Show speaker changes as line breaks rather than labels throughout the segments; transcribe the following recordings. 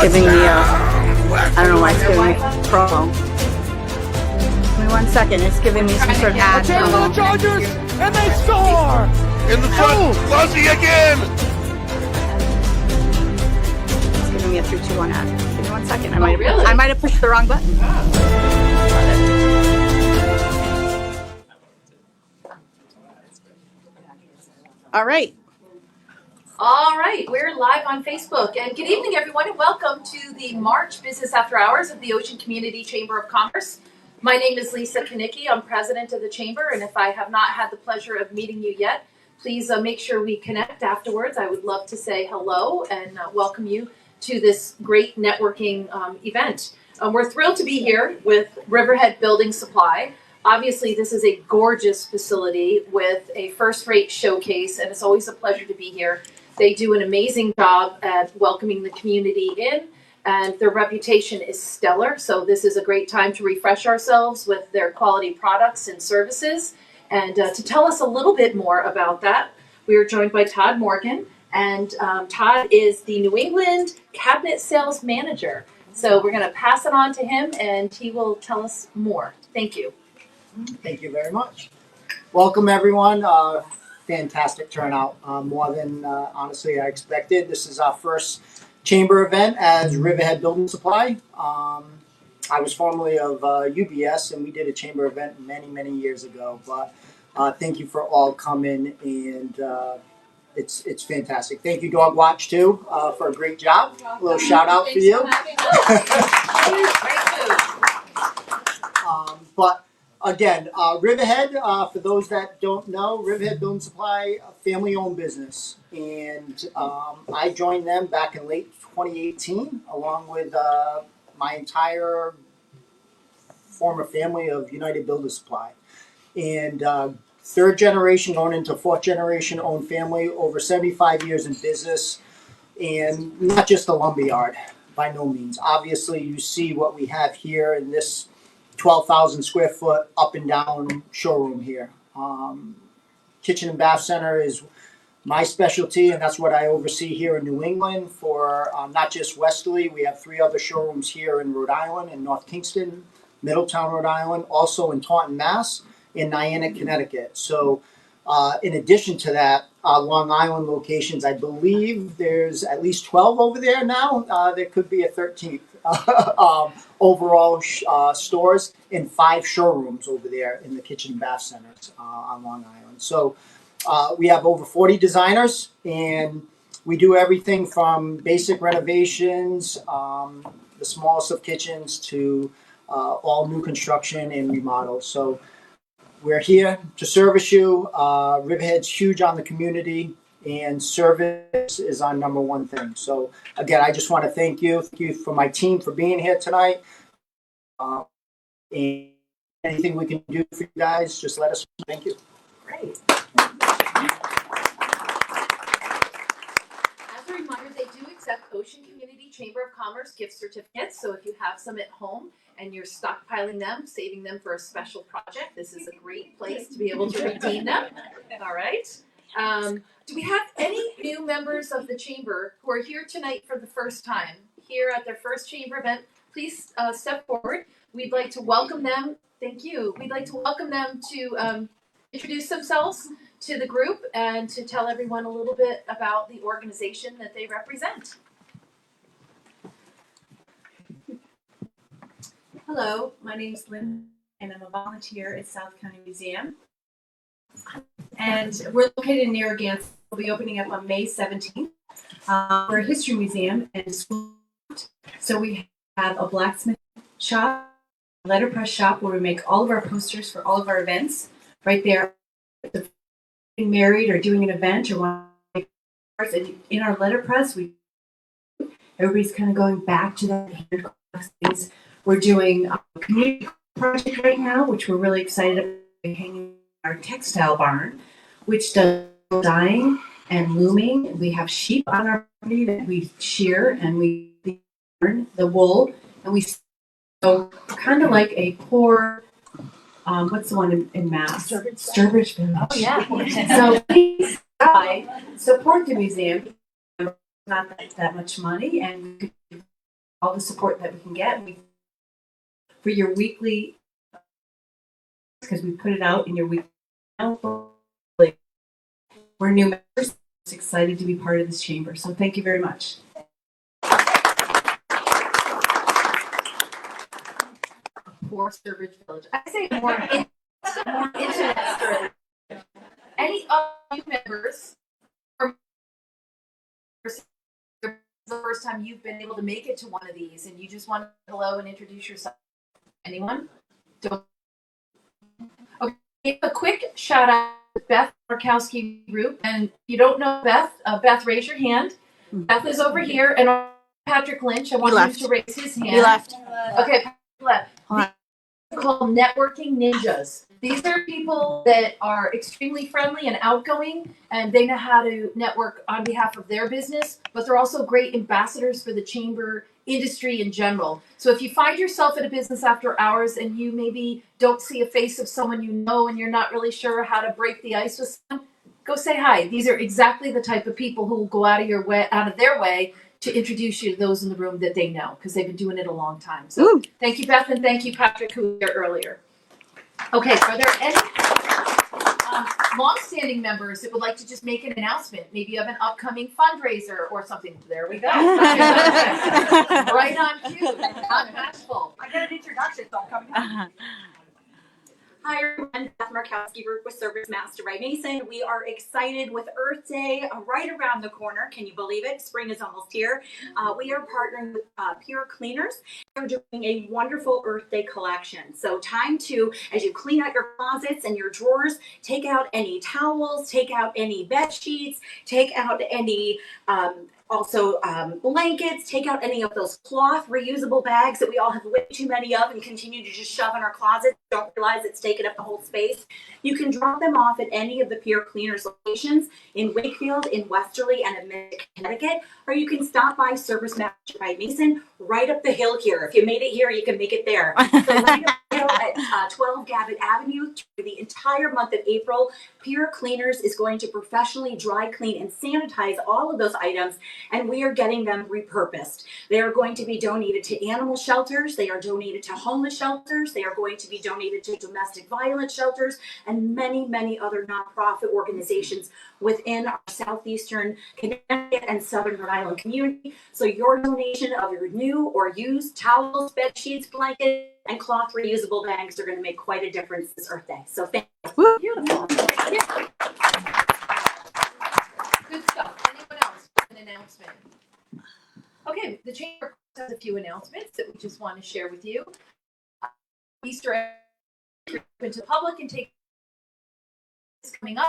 giving me a, I don't know why it's giving me promo. Give me 1 second, it's giving me some sort of ad.
Turn to the Chargers, and they score!
In the front, Fuzzy again!
It's giving me a 3, 2, 1 ad. Give me 1 second, I might have pushed the wrong button. All right.
All right, we're live on Facebook. And good evening, everyone, and welcome to the March Business After Hours of the Ocean Community Chamber of Commerce. My name is Lisa Kanicki. I'm president of the Chamber, and if I have not had the pleasure of meeting you yet, please make sure we connect afterwards. I would love to say hello and welcome you to this great networking event. We're thrilled to be here with Riverhead Building Supply. Obviously, this is a gorgeous facility with a first-rate showcase, and it's always a pleasure to be here. They do an amazing job at welcoming the community in, and their reputation is stellar. So this is a great time to refresh ourselves with their quality products and services. And to tell us a little bit more about that, we are joined by Todd Morgan, and Todd is the New England Cabinet Sales Manager. So we're going to pass it on to him, and he will tell us more. Thank you.
Thank you very much. Welcome, everyone. Fantastic turnout, more than honestly I expected. This is our first chamber event as Riverhead Building Supply. I was formerly of UBS, and we did a chamber event many, many years ago. But thank you for all coming, and it's fantastic. Thank you, Dog Watch, too, for a great job. A little shout out for you. But again, Riverhead, for those that don't know, Riverhead Building Supply, a family-owned business. And I joined them back in late 2018, along with my entire former family of United Builder Supply. And third generation going into fourth generation owned family, over 75 years in business. And not just a lumberyard, by no means. Obviously, you see what we have here in this 12,000 square foot up and down showroom here. Kitchen and bath center is my specialty, and that's what I oversee here in New England for not just Westerly. We have 3 other showrooms here in Rhode Island, in North Kingston, Middletown, Rhode Island, also in Taunton, Mass, in Niantic, Connecticut. So in addition to that, Long Island locations, I believe there's at least 12 over there now. There could be a 13th. Overall stores and 5 showrooms over there in the kitchen and bath centers on Long Island. So we have over 40 designers, and we do everything from basic renovations, the smallest of kitchens, to all new construction and remodels. So we're here to service you. Riverhead's huge on the community, and service is our number one thing. So again, I just want to thank you for my team for being here tonight. And anything we can do for you guys, just let us know. Thank you.
Great. As a reminder, they do accept Ocean Community Chamber of Commerce gift certificates. So if you have some at home and you're stockpiling them, saving them for a special project, this is a great place to be able to redeem them. All right. Do we have any new members of the chamber who are here tonight for the first time, here at their first chamber event? Please step forward. We'd like to welcome them. Thank you. We'd like to welcome them to introduce themselves to the group and to tell everyone a little bit about the organization that they represent.
Hello, my name is Lynn, and I'm a volunteer at South County Museum. And we're located in Narragansett. We'll be opening up on May 17th. We're a history museum and school. So we have a blacksmith shop, a letterpress shop where we make all of our posters for all of our events right there. If you're married or doing an event or want to make cards, and in our letterpress, everybody's kind of going back to that things. We're doing a community project right now, which we're really excited about, hanging our textile barn, which does dyeing and looming. We have sheep on our property that we shear, and we burn the wool, and we so kind of like a poor, what's the one in Mass? Sturbridge Village. Oh yeah. So please support the museum. Not that much money, and all the support that we can get. For your weekly, because we put it out in your weekly. We're new members. It's excited to be part of this chamber. So thank you very much.
More Sturbridge Village. I say more internet Sturbridge. Any of you members, or the first time you've been able to make it to one of these and you just want to hello and introduce yourself? Anyone? Don't. Okay, a quick shout out to Beth Markowski Group. And if you don't know Beth, Beth, raise your hand. Beth is over here, and Patrick Lynch. I want him to raise his hand.
He left.
Okay, left. Called Networking Ninjas. These are people that are extremely friendly and outgoing, and they know how to network on behalf of their business, but they're also great ambassadors for the chamber industry in general. So if you find yourself at a business after hours and you maybe don't see a face of someone you know and you're not really sure how to break the ice with someone, go say hi. These are exactly the type of people who will go out of their way to introduce you to those in the room that they know, because they've been doing it a long time. So thank you, Beth, and thank you, Patrick, who was here earlier. Okay, are there any long-standing members that would like to just make an announcement? Maybe you have an upcoming fundraiser or something. There we go. Right on cue. Not bashful.
I got an introduction, so I'm coming. Hi everyone, Beth Markowski Group with Service Master by Mason. We are excited with Earth Day right around the corner. Can you believe it? Spring is almost here. We are partnering with Pure Cleaners. We're doing a wonderful Earth Day collection. So time to, as you clean out your closets and your drawers, take out any towels, take out any bed sheets, take out any blankets, take out any of those cloth reusable bags that we all have way too many of and continue to just shove in our closets. Don't realize it's taking up the whole space. You can drop them off at any of the Pure Cleaners locations in Wakefield, in Westerly, and in Mystic, Connecticut, or you can stop by Service Master by Mason right up the hill here. If you made it here, you can make it there. So right up the hill at 12 Gavin Avenue for the entire month of April, Pure Cleaners is going to professionally dry clean and sanitize all of those items, and we are getting them repurposed. They are going to be donated to animal shelters. They are donated to homeless shelters. They are going to be donated to domestic violence shelters and many, many other nonprofit organizations within our southeastern Connecticut and southern Rhode Island community. So your donation of your new or used towels, bed sheets, blankets, and cloth reusable bags are going to make quite a difference this Earth Day. So thank you.
Beautiful. Yeah. Good stuff. Anyone else with an announcement? Okay, the chamber has a few announcements that we just want to share with you. Easter egg open to the public and take is coming up.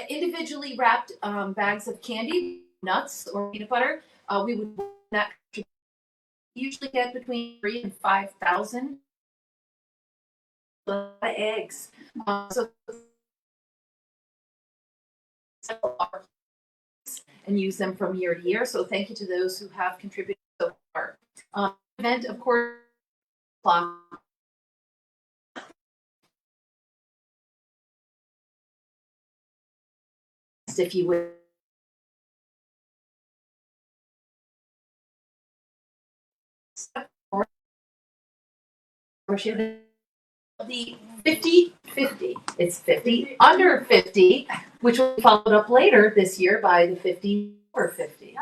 Individually wrapped bags of candy, nuts, or peanut butter. We would that usually get between 3,000 and 5,000 eggs. So and use them from year to year. So thank you to those who have contributed so far. Event, of course, if you would. The 50-50. It's 50 under 50, which will be followed up later this year by the 50 over 50.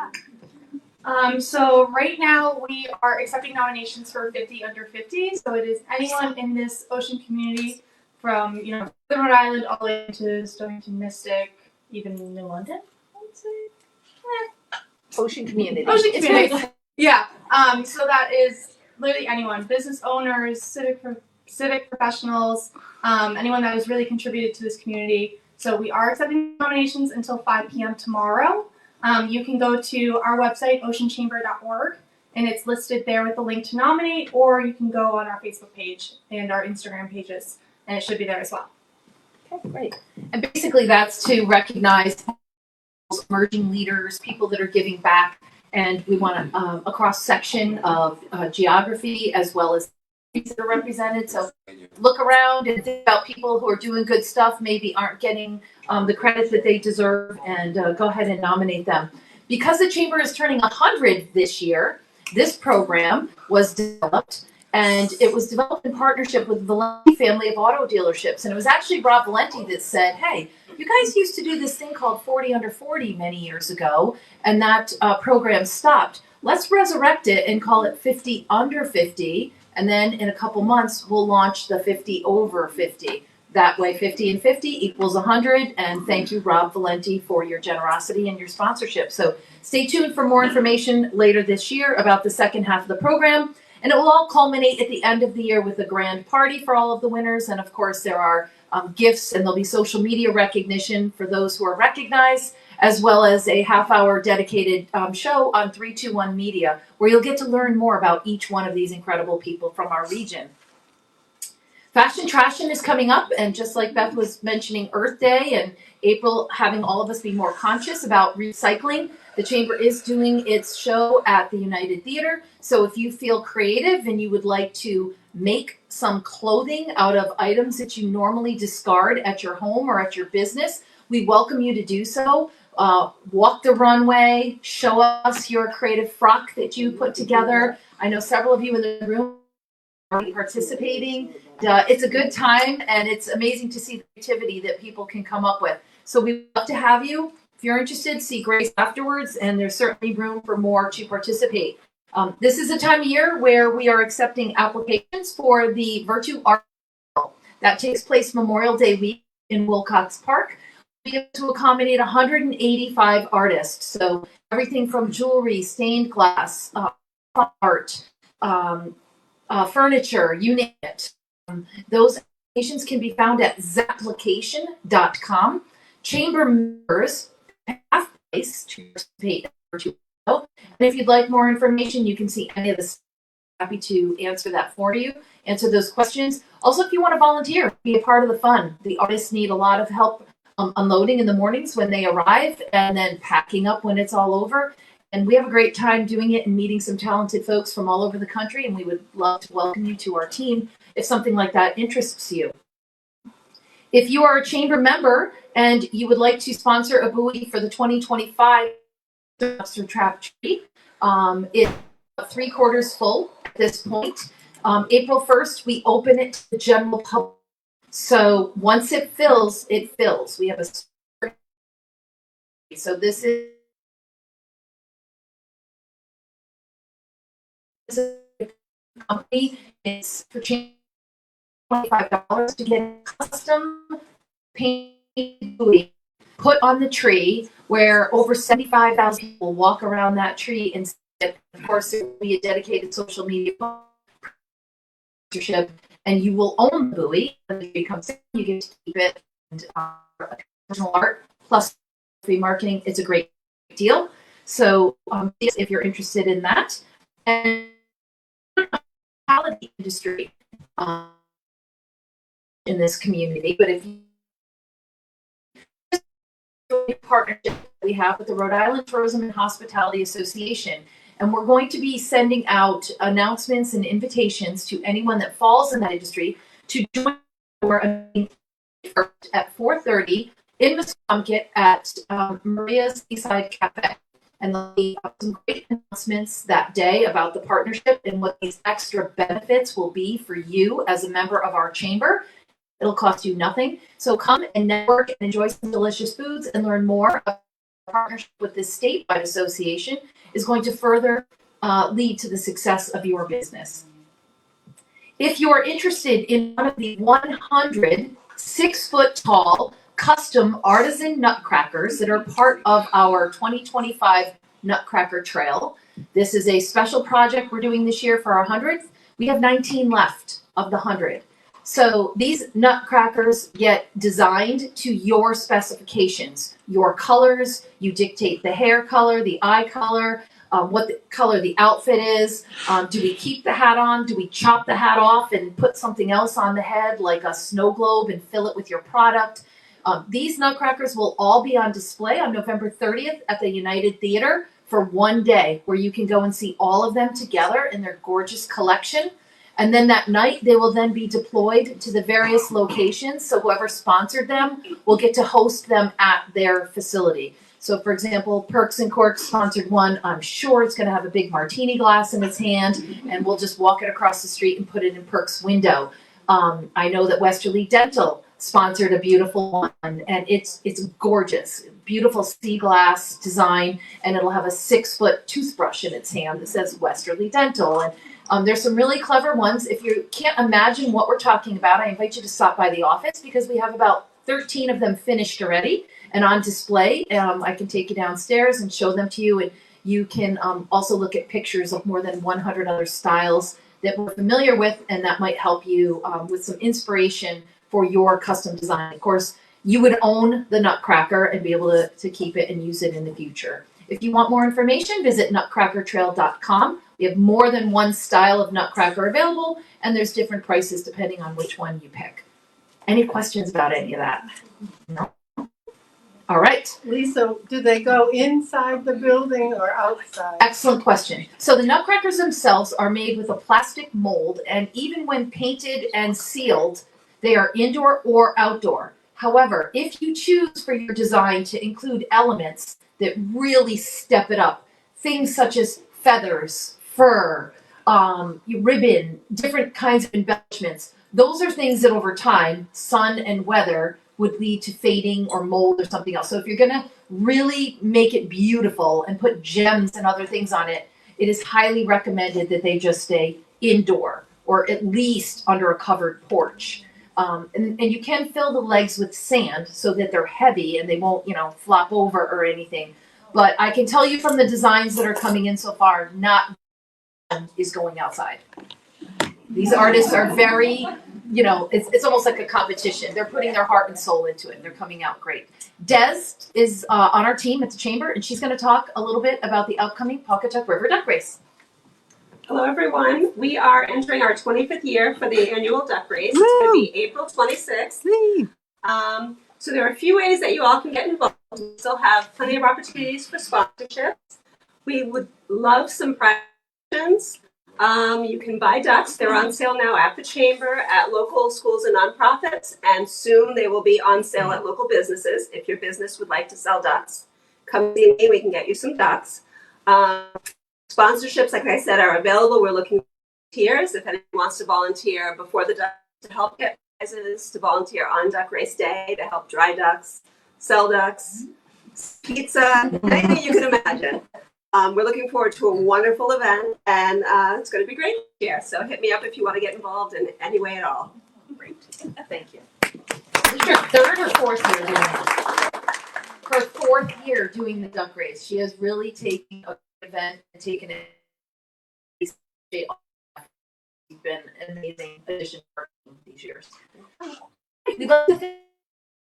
So right now we are accepting nominations for 50 under 50. So it is anyone in this ocean community from, Rhode Island all the way to Stonington, Mystic, even New London, I would say.
Ocean community.
Ocean community. Yeah. So that is literally anyone, business owners, civic professionals, anyone that has really contributed to this community. So we are accepting nominations until 5 p.m. tomorrow. You can go to our website, oceanchamber.org, and it's listed there with the link to nominate, or you can go on our Facebook page and our Instagram pages, and it should be there as well.
Okay, great. And basically that's to recognize emerging leaders, people that are giving back, and we want a cross-section of geography as well as that are represented. So look around and think about people who are doing good stuff, maybe aren't getting the credit that they deserve, and go ahead and nominate them. Because the Chamber is turning 100 this year, this program was developed, and it was developed in partnership with Valenti family of auto dealerships. And it was actually Rob Valenti that said, hey, you guys used to do this thing called 40 under 40 many years ago, and that program stopped. Let's resurrect it and call it 50 under 50. And then in a couple months, we'll launch the 50 over 50. That way, 50 and 50 equals 100. And thank you, Rob Valenti, for your generosity and your sponsorship. So stay tuned for more information later this year about the second half of the program. And it will all culminate at the end of the year with a grand party for all of the winners. And of course, there are gifts, and there'll be social media recognition for those who are recognized, as well as a half-hour dedicated show on 321 Media, where you'll get to learn more about each one of these incredible people from our region. Fashion Trashin' is coming up, and just like Beth was mentioning Earth Day and April having all of us be more conscious about recycling, the Chamber is doing its show at the United Theater. So if you feel creative and you would like to make some clothing out of items that you normally discard at your home or at your business, we welcome you to do so. Walk the runway, show us your creative frock that you put together. I know several of you in the room are participating. It's a good time, and it's amazing to see the creativity that people can come up with. So we'd love to have you. If you're interested, see Grace afterwards, and there's certainly room for more to participate. This is a time of year where we are accepting applications for the Virtue Art Festival. That takes place Memorial Day week in Wilcox Park. We get to accommodate 185 artists. So everything from jewelry, stained glass, art, furniture, you name it. Those applications can be found at zapplication.com. Chamber members have place to participate. And if you'd like more information, you can see any of this. Happy to answer that for you, answer those questions. Also, if you want to volunteer, be a part of the fun. The artists need a lot of help unloading in the mornings when they arrive, and then packing up when it's all over. And we have a great time doing it and meeting some talented folks from all over the country, and we would love to welcome you to our team if something like that interests you. If you are a Chamber member and you would like to sponsor a buoy for the 2025 dumpster trap tree, it's 3/4 full at this point. April 1st, we open it to the general public. So once it fills, it fills. We have a so this is a company. It's for $25 to get a custom painted buoy put on the tree, where over 75,000 people walk around that tree. And of course, there will be a dedicated social media sponsorship, and you will own the buoy. When the tree comes in, you get to keep it, and personal art plus free marketing. It's a great deal. So if you're interested in that. And hospitality industry in this community, but if you partnership we have with the Rhode Island Tourism and Hospitality Association, and we're going to be sending out announcements and invitations to anyone that falls in that industry to join at 4:30 in Muscomcat at Maria's Seaside Cafe. And there'll be some great announcements that day about the partnership and what these extra benefits will be for you as a member of our chamber. It'll cost you nothing. So come and network and enjoy some delicious foods and learn more about the partnership with this statewide association is going to further lead to the success of your business. If you are interested in one of the 100 6-foot-tall custom artisan nutcrackers that are part of our 2025 Nutcracker Trail, this is a special project we're doing this year for our 100th. We have 19 left of the 100. So these nutcrackers get designed to your specifications, your colors. You dictate the hair color, the eye color, what the color the outfit is. Do we keep the hat on? Do we chop the hat off and put something else on the head, like a snow globe, and fill it with your product? These nutcrackers will all be on display on November 30th at the United Theater for one day, where you can go and see all of them together in their gorgeous collection. And then that night, they will then be deployed to the various locations. So whoever sponsored them will get to host them at their facility. So, for example, Perks and Corks sponsored one. I'm sure it's going to have a big martini glass in its hand, and we'll just walk it across the street and put it in Perks' window. I know that Westerly Dental sponsored a beautiful one, and it's gorgeous, beautiful sea glass design, and it'll have a 6-foot toothbrush in its hand that says Westerly Dental. And there's some really clever ones. If you can't imagine what we're talking about, I invite you to stop by the office because we have about 13 of them finished already and on display. I can take you downstairs and show them to you, and you can also look at pictures of more than 100 other styles that we're familiar with, and that might help you with some inspiration for your custom design. Of course, you would own the Nutcracker and be able to keep it and use it in the future. If you want more information, visit nutcrackertrail.com. We have more than one style of Nutcracker available, and there's different prices depending on which one you pick. Any questions about any of that? No? All right.
Lisa, do they go inside the building or outside?
Excellent question. So the Nutcrackers themselves are made with a plastic mold, and even when painted and sealed, they are indoor or outdoor. However, if you choose for your design to include elements that really step it up, things such as feathers, fur, ribbon, different kinds of embellishments, those are things that over time, sun and weather would lead to fading or mold or something else. So if you're going to really make it beautiful and put gems and other things on it, it is highly recommended that they just stay indoor or at least under a covered porch. And you can fill the legs with sand so that they're heavy and they won't, flop over or anything. But I can tell you from the designs that are coming in so far, not one is going outside. These artists are very, it's almost like a competition. They're putting their heart and soul into it, and they're coming out great. Des is on our team at the Chamber, and she's going to talk a little bit about the upcoming Pawcatuck River Duck Race.
Hello, everyone. We are entering our 25th year for the annual duck race. It's going to be April 26th. So there are a few ways that you all can get involved. We still have plenty of opportunities for sponsorships. We would love some prizes. You can buy ducks. They're on sale now at the Chamber, at local schools and nonprofits, and soon they will be on sale at local businesses. If your business would like to sell ducks, come see me. We can get you some ducks. Sponsorships, like I said, are available. We're looking for volunteers. If anyone wants to volunteer before the duck to help get prizes, to volunteer on Duck Race Day, to help dry ducks, sell ducks, pizza, anything you can imagine. We're looking forward to a wonderful event, and it's going to be great here. So hit me up if you want to get involved in any way at all.
Great. Thank you. This is your third or fourth year doing it? Her fourth year doing the duck race. She has really taken an event and taken it. It's been an amazing addition for these years. We'd like to thank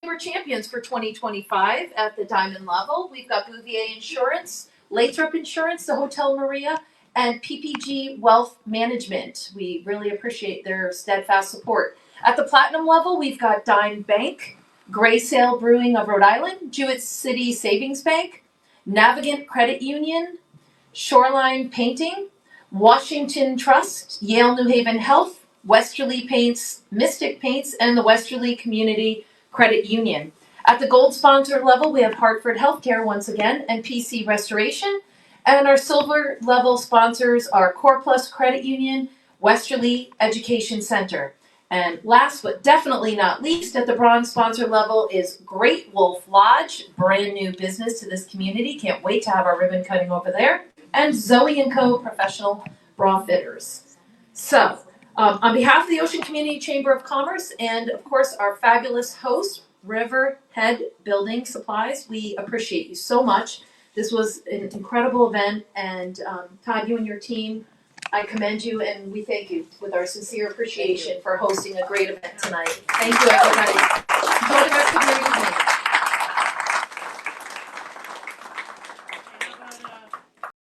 our champions for 2025 at the diamond level. We've got Bouvier Insurance, Lathrop Insurance, the Hotel Maria, and PPG Wealth Management. We really appreciate their steadfast support. At the platinum level, we've got Dime Bank, Gray Sail Brewing of Rhode Island, Jewett City Savings Bank, Navigant Credit Union, Shoreline Painting, Washington Trust, Yale New Haven Health, Westerly Paints, Mystic Paints, and the Westerly Community Credit Union. At the gold sponsor level, we have Hartford Healthcare once again and PC Restoration. And our silver level sponsors are Core Plus Credit Union, Westerly Education Center. And last but definitely not least, at the bronze sponsor level is Great Wolf Lodge, brand new business to this community. Can't wait to have our ribbon cutting over there. And Zoe & Co. Professional Bra Fitters. So, on behalf of the Ocean Community Chamber of Commerce and, of course, our fabulous host, Riverhead Building Supplies, we appreciate you so much. This was an incredible event, and Todd, you and your team, I commend you, and we thank you with our sincere appreciation for hosting a great event tonight. Thank you, everybody. Enjoy the rest of your evening.